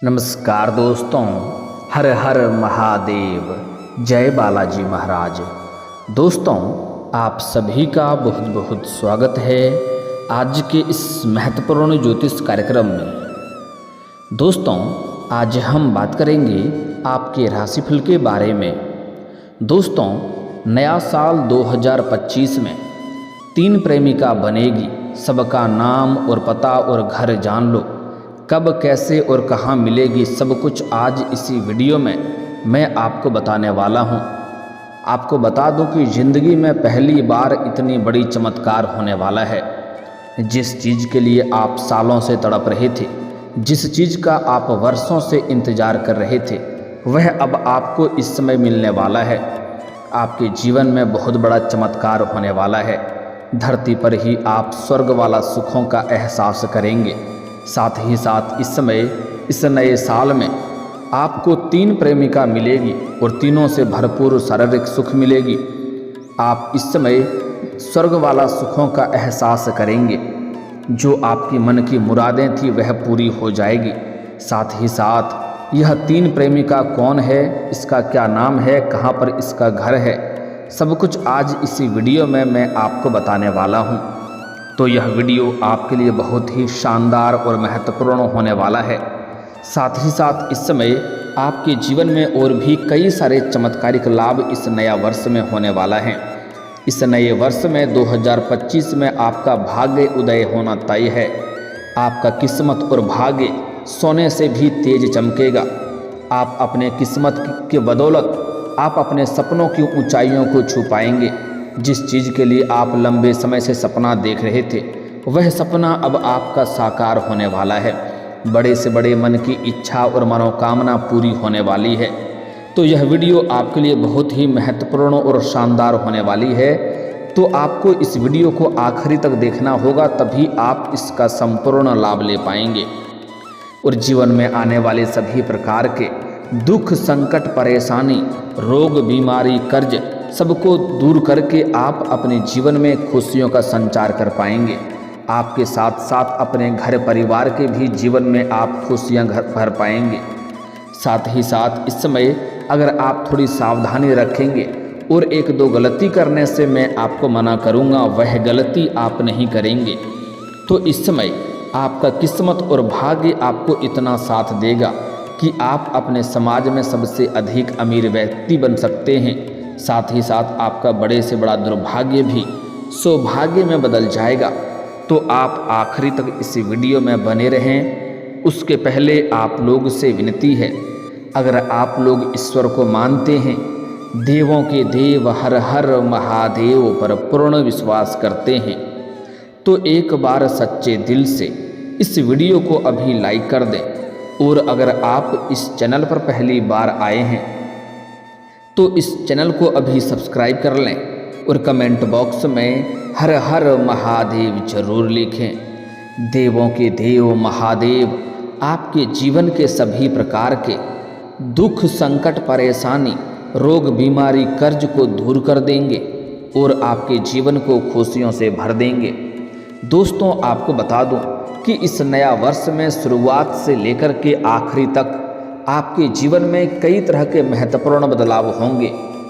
नमस्कार दोस्तों, हर हर महादेव, जय बालाजी महाराज। दोस्तों, आप सभी का बहुत बहुत स्वागत है आज के इस महत्वपूर्ण ज्योतिष कार्यक्रम में। दोस्तों, आज हम बात करेंगे आपके राशिफल के बारे में। दोस्तों, नया साल 2025 में 3 प्रेमिका बनेगी। सबका नाम और पता और घर जान लो। कब, कैसे और कहाँ मिलेगी, सब कुछ आज इसी वीडियो में मैं आपको बताने वाला हूँ। आपको बता दूँ कि ज़िंदगी में पहली बार इतनी बड़ी चमत्कार होने वाला है। जिस चीज़ के लिए आप सालों से तड़प रहे थे, जिस चीज़ का आप वर्षों से इंतजार कर रहे थे, वह अब आपको इस समय मिलने वाला है। आपके जीवन में बहुत बड़ा चमत्कार होने वाला है। धरती पर ही आप स्वर्ग वाला सुखों का एहसास करेंगे। साथ ही साथ इस समय, इस नए साल में आपको 3 प्रेमिका मिलेगी और तीनों से भरपूर शारीरिक सुख मिलेगी। आप इस समय स्वर्ग वाला सुखों का एहसास करेंगे। जो आपकी मन की मुरादें थी वह पूरी हो जाएगी। साथ ही साथ यह 3 प्रेमिका कौन है, इसका क्या नाम है, कहाँ पर इसका घर है, सब कुछ आज इसी वीडियो में मैं आपको बताने वाला हूँ। तो यह वीडियो आपके लिए बहुत ही शानदार और महत्वपूर्ण होने वाला है। साथ ही साथ इस समय आपके जीवन में और भी कई सारे चमत्कारिक लाभ इस नया वर्ष में होने वाला है। इस नए वर्ष में 2025 में आपका भाग्य उदय होना तय है। आपका किस्मत और भाग्य सोने से भी तेज चमकेगा। आप अपने किस्मत के बदौलत आप अपने सपनों की ऊंचाइयों को छू पाएंगे। जिस चीज़ के लिए आप लंबे समय से सपना देख रहे थे, वह सपना अब आपका साकार होने वाला है। बड़े से बड़े मन की इच्छा और मनोकामना पूरी होने वाली है। तो यह वीडियो आपके लिए बहुत ही महत्वपूर्ण और शानदार होने वाली है। तो आपको इस वीडियो को आखिरी तक देखना होगा, तभी आप इसका संपूर्ण लाभ ले पाएंगे और जीवन में आने वाले सभी प्रकार के दुख, संकट, परेशानी, रोग, बीमारी, कर्ज सबको दूर करके आप अपने जीवन में खुशियों का संचार कर पाएंगे। आपके साथ साथ अपने घर परिवार के भी जीवन में आप खुशियां भर पाएंगे। साथ ही साथ इस समय अगर आप थोड़ी सावधानी रखेंगे और 1-2 गलती करने से मैं आपको मना करूंगा, वह गलती आप नहीं करेंगे, तो इस समय आपका किस्मत और भाग्य आपको इतना साथ देगा कि आप अपने समाज में सबसे अधिक अमीर व्यक्ति बन सकते हैं। साथ ही साथ आपका बड़े से बड़ा दुर्भाग्य भी सौभाग्य में बदल जाएगा। तो आप आखिरी तक इस वीडियो में बने रहें। उसके पहले आप लोग से विनती है, अगर आप लोग ईश्वर को मानते हैं, देवों के देव हर हर महादेव पर पूर्ण विश्वास करते हैं, तो एक बार सच्चे दिल से इस वीडियो को अभी लाइक कर दें। और अगर आप इस चैनल पर पहली बार आए हैं तो इस चैनल को अभी सब्सक्राइब कर लें और कमेंट बॉक्स में हर हर महादेव जरूर लिखें। देवों के देव महादेव आपके जीवन के सभी प्रकार के दुख, संकट, परेशानी, रोग, बीमारी, कर्ज को दूर कर देंगे और आपके जीवन को खुशियों से भर देंगे। दोस्तों, आपको बता दूं कि इस नया वर्ष में शुरुआत से लेकर के आखिरी तक आपके जीवन में कई तरह के महत्वपूर्ण बदलाव होंगे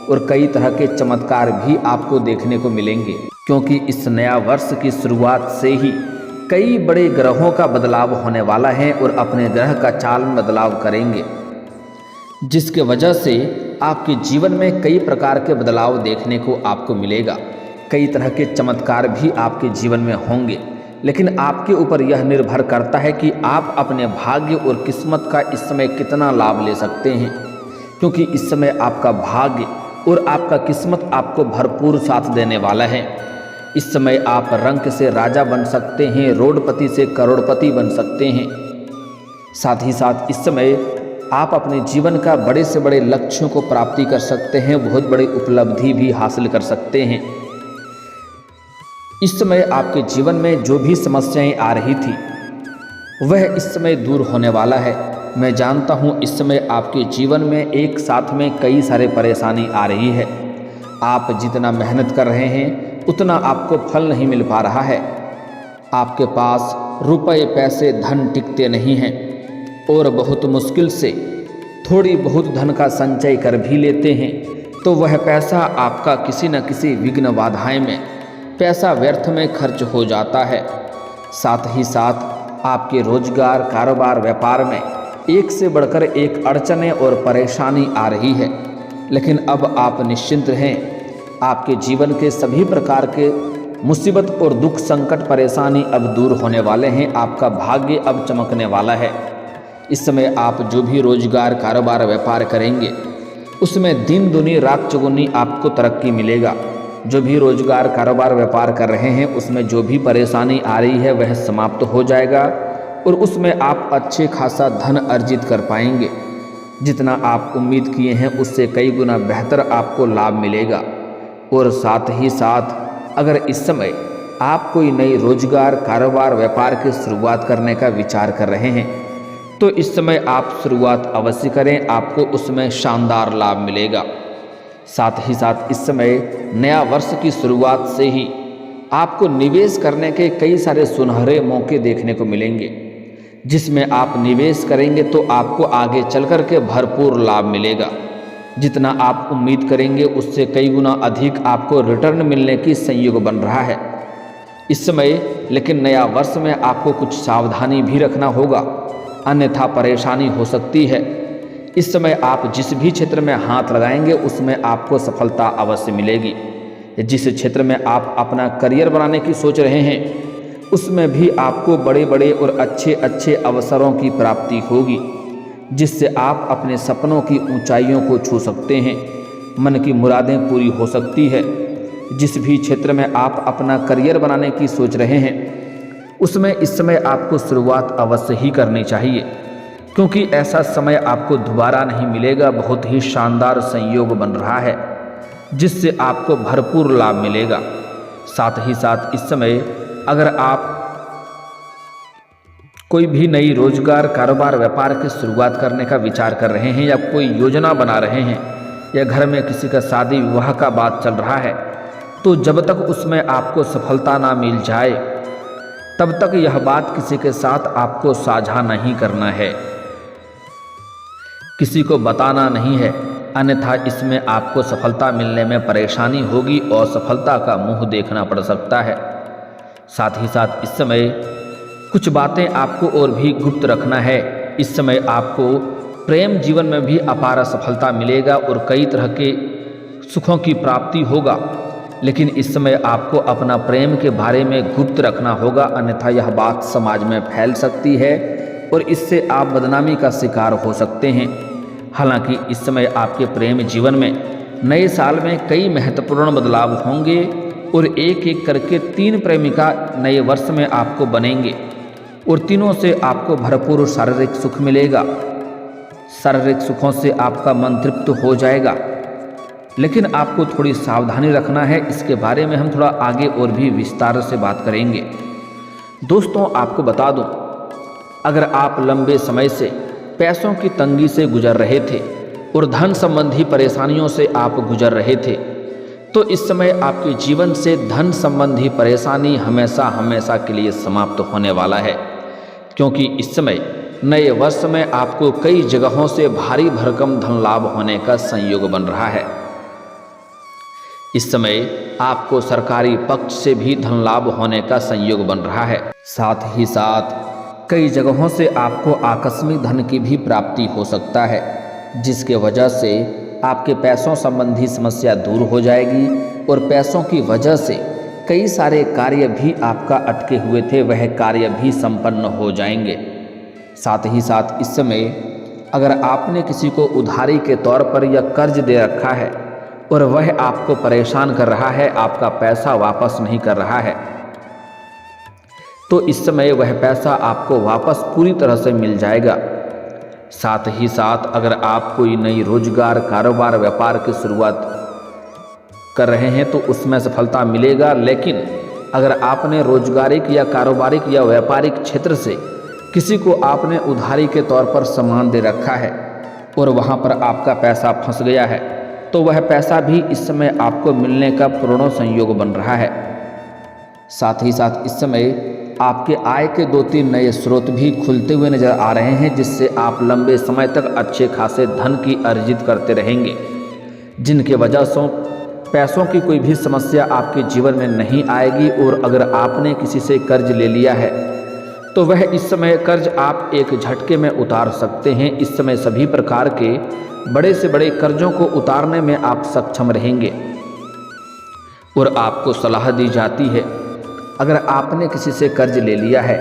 और कई तरह के चमत्कार भी आपको देखने को मिलेंगे, क्योंकि इस नया वर्ष की शुरुआत से ही कई बड़े ग्रहों का बदलाव होने वाला है और अपने ग्रह का चाल में बदलाव करेंगे, जिसके वजह से आपके जीवन में कई प्रकार के बदलाव देखने को आपको मिलेगा। कई तरह के चमत्कार भी आपके जीवन में होंगे, लेकिन आपके ऊपर यह निर्भर करता है कि आप अपने भाग्य और किस्मत का इस समय कितना लाभ ले सकते हैं, क्योंकि इस समय आपका भाग्य और आपका किस्मत आपको भरपूर साथ देने वाला है। इस समय आप रंक से राजा बन सकते हैं, रोडपति से करोड़पति बन सकते हैं। साथ ही साथ इस समय आप अपने जीवन का बड़े से बड़े लक्ष्यों को प्राप्ति कर सकते हैं, बहुत बड़ी उपलब्धि भी हासिल कर सकते हैं। इस समय आपके जीवन में जो भी समस्याएं आ रही थी वह इस समय दूर होने वाला है। मैं जानता हूं इस समय आपके जीवन में एक साथ में कई सारे परेशानी आ रही है। आप जितना मेहनत कर रहे हैं उतना आपको फल नहीं मिल पा रहा है। आपके पास रुपए, पैसे, धन टिकते नहीं हैं। और बहुत मुश्किल से थोड़ी बहुत धन का संचय कर भी लेते हैं तो वह पैसा आपका किसी न किसी विघ्न बाधाएं में पैसा व्यर्थ में खर्च हो जाता है। साथ ही साथ आपके रोजगार, कारोबार, व्यापार में एक से बढ़कर एक अड़चनें और परेशानी आ रही है, लेकिन अब आप निश्चिंत रहें। आपके जीवन के सभी प्रकार के मुसीबत और दुख, संकट, परेशानी अब दूर होने वाले हैं। आपका भाग्य अब चमकने वाला है। इस समय आप जो भी रोजगार, कारोबार, व्यापार करेंगे उसमें दिन दुनी रात चौगुनी आपको तरक्की मिलेगा। जो भी रोजगार, कारोबार, व्यापार कर रहे हैं उसमें जो भी परेशानी आ रही है वह समाप्त हो जाएगा और उसमें आप अच्छे खासा धन अर्जित कर पाएंगे। जितना आप उम्मीद किए हैं उससे कई गुना बेहतर आपको लाभ मिलेगा। और साथ ही साथ अगर इस समय आप कोई नई रोजगार, कारोबार, व्यापार की शुरुआत करने का विचार कर रहे हैं तो इस समय आप शुरुआत अवश्य करें, आपको उसमें शानदार लाभ मिलेगा। साथ ही साथ इस समय नया वर्ष की शुरुआत से ही आपको निवेश करने के कई सारे सुनहरे मौके देखने को मिलेंगे, जिसमें आप निवेश करेंगे तो आपको आगे चल कर के भरपूर लाभ मिलेगा। जितना आप उम्मीद करेंगे उससे कई गुना अधिक आपको रिटर्न मिलने की संयोग बन रहा है इस समय। लेकिन नया वर्ष में आपको कुछ सावधानी भी रखना होगा, अन्यथा परेशानी हो सकती है। इस समय आप जिस भी क्षेत्र में हाथ लगाएंगे उसमें आपको सफलता अवश्य मिलेगी। जिस क्षेत्र में आप अपना करियर बनाने की सोच रहे हैं उसमें भी आपको बड़े बड़े और अच्छे अच्छे अवसरों की प्राप्ति होगी, जिससे आप अपने सपनों की ऊंचाइयों को छू सकते हैं। मन की मुरादें पूरी हो सकती है। जिस भी क्षेत्र में आप अपना करियर बनाने की सोच रहे हैं उसमें इस समय आपको शुरुआत अवश्य ही करनी चाहिए, क्योंकि ऐसा समय आपको दोबारा नहीं मिलेगा। बहुत ही शानदार संयोग बन रहा है जिससे आपको भरपूर लाभ मिलेगा। साथ ही साथ इस समय अगर आप कोई भी नई रोजगार, कारोबार, व्यापार की शुरुआत करने का विचार कर रहे हैं या कोई योजना बना रहे हैं या घर में किसी का शादी विवाह का बात चल रहा है तो जब तक उसमें आपको सफलता ना मिल जाए तब तक यह बात किसी के साथ आपको साझा नहीं करना है, किसी को बताना नहीं है, अन्यथा इसमें आपको सफलता मिलने में परेशानी होगी और असफलता का मुंह देखना पड़ सकता है। साथ ही साथ इस समय कुछ बातें आपको और भी गुप्त रखना है। इस समय आपको प्रेम जीवन में भी अपार सफलता मिलेगा और कई तरह के सुखों की प्राप्ति होगा, लेकिन इस समय आपको अपना प्रेम के बारे में गुप्त रखना होगा, अन्यथा यह बात समाज में फैल सकती है और इससे आप बदनामी का शिकार हो सकते हैं। हालांकि इस समय आपके प्रेम जीवन में नए साल में कई महत्वपूर्ण बदलाव होंगे और एक एक करके 3 प्रेमिका नए वर्ष में आपको बनेंगे और तीनों से आपको भरपूर शारीरिक सुख मिलेगा। शारीरिक सुखों से आपका मन तृप्त हो जाएगा, लेकिन आपको थोड़ी सावधानी रखना है। इसके बारे में हम थोड़ा आगे और भी विस्तार से बात करेंगे। दोस्तों, आपको बता दूं, अगर आप लंबे समय से पैसों की तंगी से गुजर रहे थे और धन संबंधी परेशानियों से आप गुजर रहे थे तो इस समय आपके जीवन से धन संबंधी परेशानी हमेशा हमेशा के लिए समाप्त होने वाला है, क्योंकि इस समय नए वर्ष में आपको कई जगहों से भारी भरकम धन लाभ होने का संयोग बन रहा है। इस समय आपको सरकारी पक्ष से भी धन लाभ होने का संयोग बन रहा है। साथ ही साथ कई जगहों से आपको आकस्मिक धन की भी प्राप्ति हो सकता है, जिसके वजह से आपके पैसों संबंधी समस्या दूर हो जाएगी और पैसों की वजह से कई सारे कार्य भी आपका अटके हुए थे वह कार्य भी संपन्न हो जाएंगे। साथ ही साथ इस समय अगर आपने किसी को उधारी के तौर पर या कर्ज दे रखा है और वह आपको परेशान कर रहा है, आपका पैसा वापस नहीं कर रहा है, तो इस समय वह पैसा आपको वापस पूरी तरह से मिल जाएगा। साथ ही साथ अगर आप कोई नई रोजगार, कारोबार, व्यापार की शुरुआत कर रहे हैं तो उसमें सफलता मिलेगा, लेकिन अगर आपने रोजगारिक या कारोबारिक या व्यापारिक क्षेत्र से किसी को आपने उधारी के तौर पर सामान दे रखा है और वहाँ पर आपका पैसा फंस गया है तो वह पैसा भी इस समय आपको मिलने का पूर्ण संयोग बन रहा है। साथ ही साथ इस समय आपके आय के 2-3 नए स्रोत भी खुलते हुए नजर आ रहे हैं, जिससे आप लंबे समय तक अच्छे खासे धन की अर्जित करते रहेंगे, जिनके वजह से पैसों की कोई भी समस्या आपके जीवन में नहीं आएगी। और अगर आपने किसी से कर्ज ले लिया है तो वह इस समय कर्ज आप एक झटके में उतार सकते हैं। इस समय सभी प्रकार के बड़े से बड़े कर्जों को उतारने में आप सक्षम रहेंगे। और आपको सलाह दी जाती है, अगर आपने किसी से कर्ज ले लिया है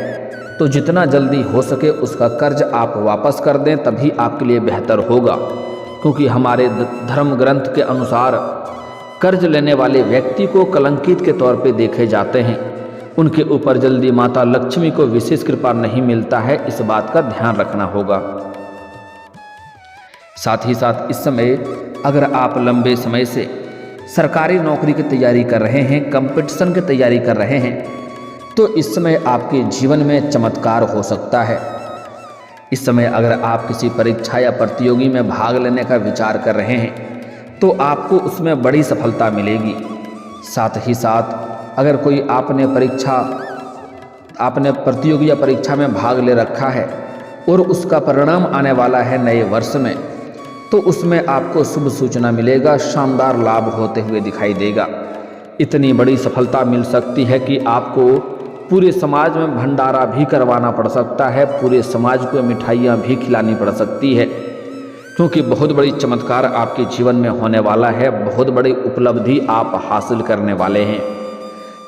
तो जितना जल्दी हो सके उसका कर्ज आप वापस कर दें, तभी आपके लिए बेहतर होगा। क्योंकि हमारे धर्म ग्रंथ के अनुसार कर्ज लेने वाले व्यक्ति को कलंकित के तौर पे देखे जाते हैं। उनके ऊपर जल्दी माता लक्ष्मी को विशेष कृपा नहीं मिलता है, इस बात का ध्यान रखना होगा। साथ ही साथ इस समय अगर आप लंबे समय से सरकारी नौकरी की तैयारी कर रहे हैं, कंपटीशन की तैयारी कर रहे हैं, तो इस समय आपके जीवन में चमत्कार हो सकता है। इस समय अगर आप किसी परीक्षा या प्रतियोगी में भाग लेने का विचार कर रहे हैं तो आपको उसमें बड़ी सफलता मिलेगी। साथ ही साथ अगर कोई आपने प्रतियोगी या परीक्षा में भाग ले रखा है और उसका परिणाम आने वाला है नए वर्ष में, तो उसमें आपको शुभ सूचना मिलेगा, शानदार लाभ होते हुए दिखाई देगा। इतनी बड़ी सफलता मिल सकती है कि आपको पूरे समाज में भंडारा भी करवाना पड़ सकता है, पूरे समाज को मिठाइयाँ भी खिलानी पड़ सकती है, क्योंकि बहुत बड़ी चमत्कार आपके जीवन में होने वाला है, बहुत बड़ी उपलब्धि आप हासिल करने वाले हैं।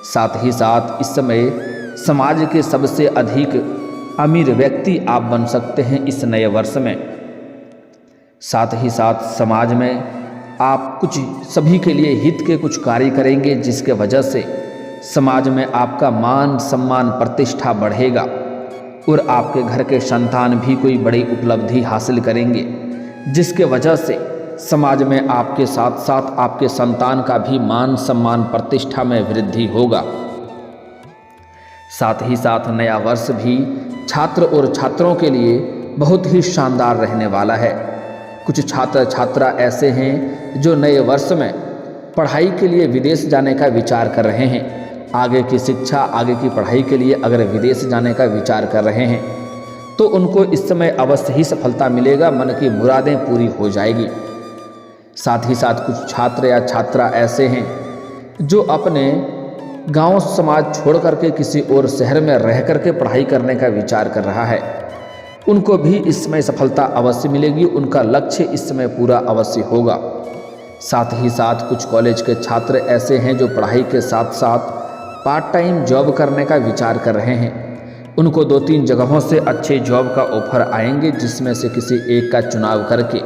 साथ ही साथ इस समय समाज के सबसे अधिक अमीर व्यक्ति आप बन सकते हैं इस नए वर्ष में। साथ ही साथ समाज में आप कुछ सभी के लिए हित के कुछ कार्य करेंगे, जिसके वजह से समाज में आपका मान सम्मान प्रतिष्ठा बढ़ेगा और आपके घर के संतान भी कोई बड़ी उपलब्धि हासिल करेंगे, जिसके वजह से समाज में आपके साथ साथ आपके संतान का भी मान सम्मान प्रतिष्ठा में वृद्धि होगा। साथ ही साथ नया वर्ष भी छात्र और छात्रों के लिए बहुत ही शानदार रहने वाला है। कुछ छात्र छात्रा ऐसे हैं जो नए वर्ष में पढ़ाई के लिए विदेश जाने का विचार कर रहे हैं। आगे की शिक्षा, आगे की पढ़ाई के लिए अगर विदेश जाने का विचार कर रहे हैं तो उनको इस समय अवश्य ही सफलता मिलेगा, मन की मुरादें पूरी हो जाएगी। साथ ही साथ कुछ छात्र या छात्रा ऐसे हैं जो अपने गांव समाज छोड़ करके किसी और शहर में रह करके पढ़ाई करने का विचार कर रहा है, उनको भी इस समय सफलता अवश्य मिलेगी, उनका लक्ष्य इस समय पूरा अवश्य होगा। साथ ही साथ कुछ कॉलेज के छात्र ऐसे हैं जो पढ़ाई के साथ साथ पार्ट टाइम जॉब करने का विचार कर रहे हैं। उनको 2-3 जगहों से अच्छे जॉब का ऑफर आएंगे, जिसमें से किसी एक का चुनाव करके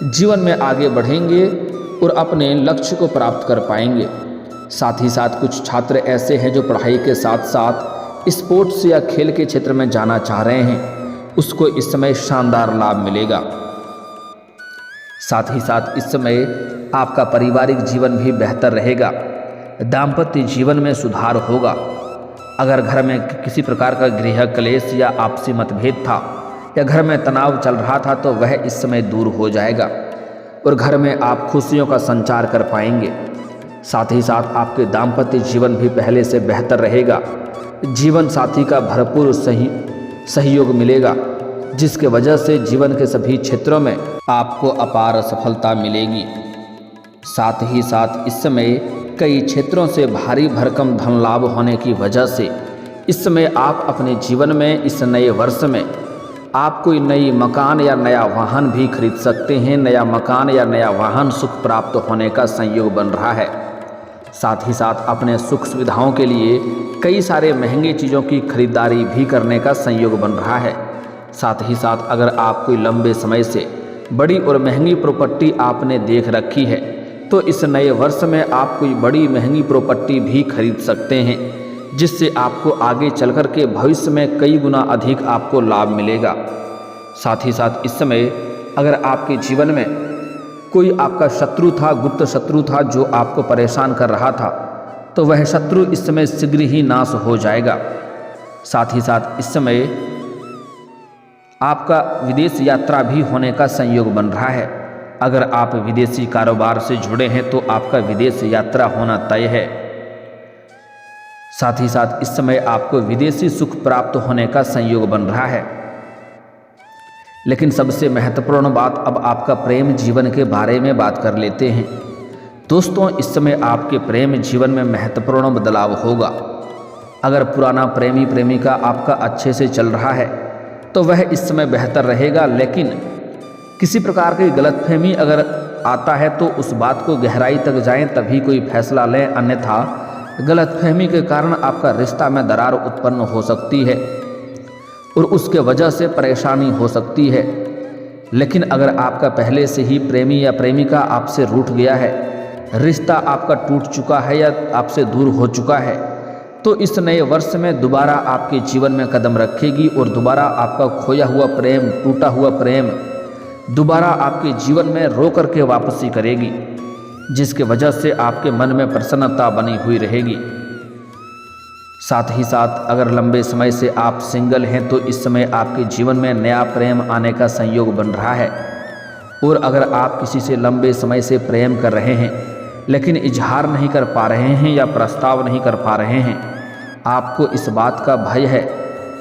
जीवन में आगे बढ़ेंगे और अपने लक्ष्य को प्राप्त कर पाएंगे। साथ ही साथ कुछ छात्र ऐसे हैं जो पढ़ाई के साथ साथ स्पोर्ट्स या खेल के क्षेत्र में जाना चाह रहे हैं, उसको इस समय शानदार लाभ मिलेगा। साथ ही साथ इस समय आपका पारिवारिक जीवन भी बेहतर रहेगा, दाम्पत्य जीवन में सुधार होगा। अगर घर में किसी प्रकार का गृह क्लेश या आपसी मतभेद था या घर में तनाव चल रहा था तो वह इस समय दूर हो जाएगा और घर में आप खुशियों का संचार कर पाएंगे। साथ ही साथ आपके दाम्पत्य जीवन भी पहले से बेहतर रहेगा, जीवन साथी का भरपूर सहयोग मिलेगा, जिसके वजह से जीवन के सभी क्षेत्रों में आपको अपार सफलता मिलेगी। साथ ही साथ इस समय कई क्षेत्रों से भारी भरकम धन लाभ होने की वजह से इस समय आप अपने जीवन में इस नए वर्ष में आप कोई नई मकान या नया वाहन भी खरीद सकते हैं। नया मकान या नया वाहन सुख प्राप्त होने का संयोग बन रहा है। साथ ही साथ अपने सुख सुविधाओं के लिए कई सारे महंगी चीज़ों की खरीदारी भी करने का संयोग बन रहा है। साथ ही साथ अगर आप कोई लंबे समय से बड़ी और महंगी प्रॉपर्टी आपने देख रखी है तो इस नए वर्ष में आप कोई बड़ी महंगी प्रॉपर्टी भी खरीद सकते हैं, जिससे आपको आगे चल कर के भविष्य में कई गुना अधिक आपको लाभ मिलेगा। साथ ही साथ इस समय अगर आपके जीवन में कोई आपका शत्रु था, गुप्त शत्रु था जो आपको परेशान कर रहा था, तो वह शत्रु इस समय शीघ्र ही नाश हो जाएगा। साथ ही साथ इस समय आपका विदेश यात्रा भी होने का संयोग बन रहा है। अगर आप विदेशी कारोबार से जुड़े हैं तो आपका विदेश यात्रा होना तय है। साथ ही साथ इस समय आपको विदेशी सुख प्राप्त होने का संयोग बन रहा है। लेकिन सबसे महत्वपूर्ण बात, अब आपका प्रेम जीवन के बारे में बात कर लेते हैं। दोस्तों, इस समय आपके प्रेम जीवन में महत्वपूर्ण बदलाव होगा। अगर पुराना प्रेमी प्रेमिका आपका अच्छे से चल रहा है तो वह इस समय बेहतर रहेगा, लेकिन किसी प्रकार की गलतफहमी अगर आता है तो उस बात को गहराई तक जाएं तभी कोई फैसला लें, अन्यथा गलतफहमी के कारण आपका रिश्ता में दरार उत्पन्न हो सकती है और उसके वजह से परेशानी हो सकती है। लेकिन अगर आपका पहले से ही प्रेमी या प्रेमिका आपसे रूठ गया है, रिश्ता आपका टूट चुका है या आपसे दूर हो चुका है, तो इस नए वर्ष में दोबारा आपके जीवन में कदम रखेगी और दोबारा आपका खोया हुआ प्रेम, टूटा हुआ प्रेम दोबारा आपके जीवन में रो करके वापसी करेगी, जिसके वजह से आपके मन में प्रसन्नता बनी हुई रहेगी। साथ ही साथ अगर लंबे समय से आप सिंगल हैं तो इस समय आपके जीवन में नया प्रेम आने का संयोग बन रहा है। और अगर आप किसी से लंबे समय से प्रेम कर रहे हैं लेकिन इजहार नहीं कर पा रहे हैं या प्रस्ताव नहीं कर पा रहे हैं, आपको इस बात का भय है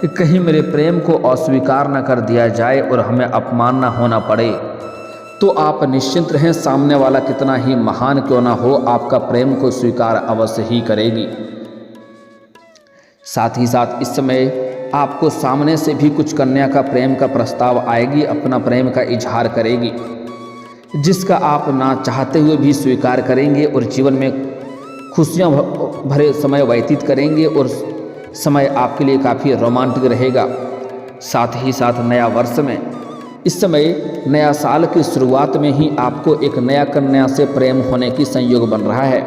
कि कहीं मेरे प्रेम को अस्वीकार न कर दिया जाए और हमें अपमान न होना पड़े, तो आप निश्चिंत रहें, सामने वाला कितना ही महान क्यों ना हो, आपका प्रेम को स्वीकार अवश्य ही करेगी। साथ ही साथ इस समय आपको सामने से भी कुछ कन्या का प्रेम का प्रस्ताव आएगी, अपना प्रेम का इजहार करेगी, जिसका आप ना चाहते हुए भी स्वीकार करेंगे और जीवन में खुशियां भरे समय व्यतीत करेंगे और समय आपके लिए काफ़ी रोमांटिक रहेगा। साथ ही साथ नया वर्ष में इस समय नया साल की शुरुआत में ही आपको एक नया कन्या से प्रेम होने की संयोग बन रहा है।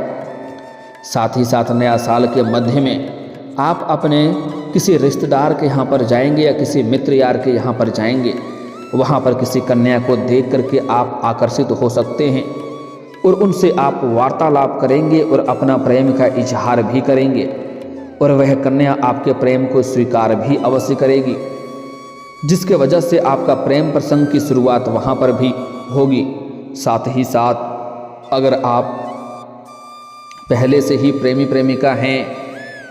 साथ ही साथ नया साल के मध्य में आप अपने किसी रिश्तेदार के यहाँ पर जाएंगे या किसी मित्र यार के यहाँ पर जाएंगे, वहाँ पर किसी कन्या को देख करके आप आकर्षित हो सकते हैं और उनसे आप वार्तालाप करेंगे और अपना प्रेम का इजहार भी करेंगे और वह कन्या आपके प्रेम को स्वीकार भी अवश्य करेगी, जिसके वजह से आपका प्रेम प्रसंग की शुरुआत वहाँ पर भी होगी। साथ ही साथ अगर आप पहले से ही प्रेमी प्रेमिका हैं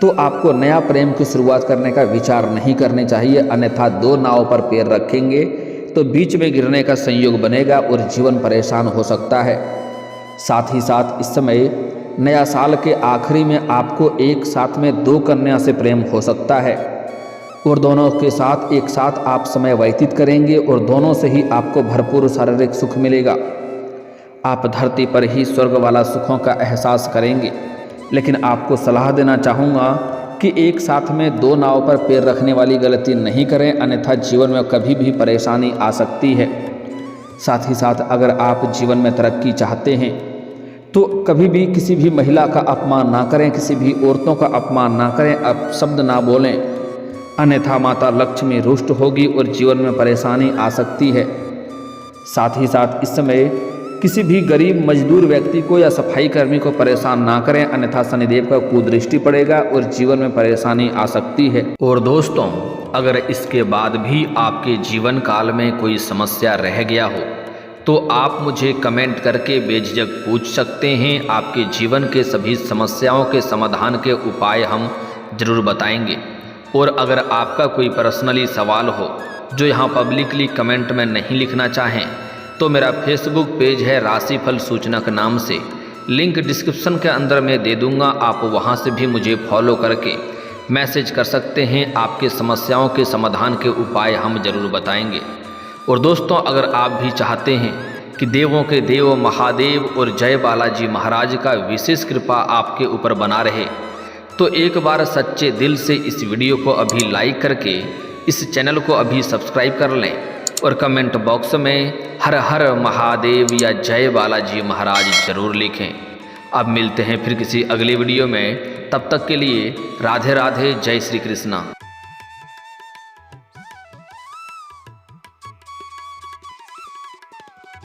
तो आपको नया प्रेम की शुरुआत करने का विचार नहीं करने चाहिए, अन्यथा दो नाव पर पैर रखेंगे तो बीच में गिरने का संयोग बनेगा और जीवन परेशान हो सकता है। साथ ही साथ इस समय नया साल के आखिरी में आपको एक साथ में दो कन्या से प्रेम हो सकता है और दोनों के साथ एक साथ आप समय व्यतीत करेंगे और दोनों से ही आपको भरपूर शारीरिक सुख मिलेगा। आप धरती पर ही स्वर्ग वाला सुखों का एहसास करेंगे। लेकिन आपको सलाह देना चाहूँगा कि एक साथ में दो नाव पर पैर रखने वाली गलती नहीं करें, अन्यथा जीवन में कभी भी परेशानी आ सकती है। साथ ही साथ अगर आप जीवन में तरक्की चाहते हैं तो कभी भी किसी भी महिला का अपमान ना करें, किसी भी औरतों का अपमान ना करें, अपशब्द ना बोलें, अन्यथा माता लक्ष्मी रुष्ट होगी और जीवन में परेशानी आ सकती है। साथ ही साथ इस समय किसी भी गरीब मजदूर व्यक्ति को या सफाई कर्मी को परेशान ना करें, अन्यथा शनिदेव का कुदृष्टि पड़ेगा और जीवन में परेशानी आ सकती है। और दोस्तों, अगर इसके बाद भी आपके जीवन काल में कोई समस्या रह गया हो तो आप मुझे कमेंट करके बेझिझक पूछ सकते हैं। आपके जीवन के सभी समस्याओं के समाधान के उपाय हम जरूर बताएंगे। और अगर आपका कोई पर्सनली सवाल हो जो यहाँ पब्लिकली कमेंट में नहीं लिखना चाहें तो मेरा फेसबुक पेज है राशिफल सूचनक नाम से, लिंक डिस्क्रिप्शन के अंदर मैं दे दूँगा, आप वहाँ से भी मुझे फॉलो करके मैसेज कर सकते हैं। आपके समस्याओं के समाधान के उपाय हम जरूर बताएंगे। और दोस्तों, अगर आप भी चाहते हैं कि देवों के देव महादेव और जय बालाजी महाराज का विशेष कृपा आपके ऊपर बना रहे तो एक बार सच्चे दिल से इस वीडियो को अभी लाइक करके इस चैनल को अभी सब्सक्राइब कर लें और कमेंट बॉक्स में हर हर महादेव या जय बालाजी महाराज जरूर लिखें। अब मिलते हैं फिर किसी अगली वीडियो में, तब तक के लिए राधे राधे, जय श्री कृष्णा।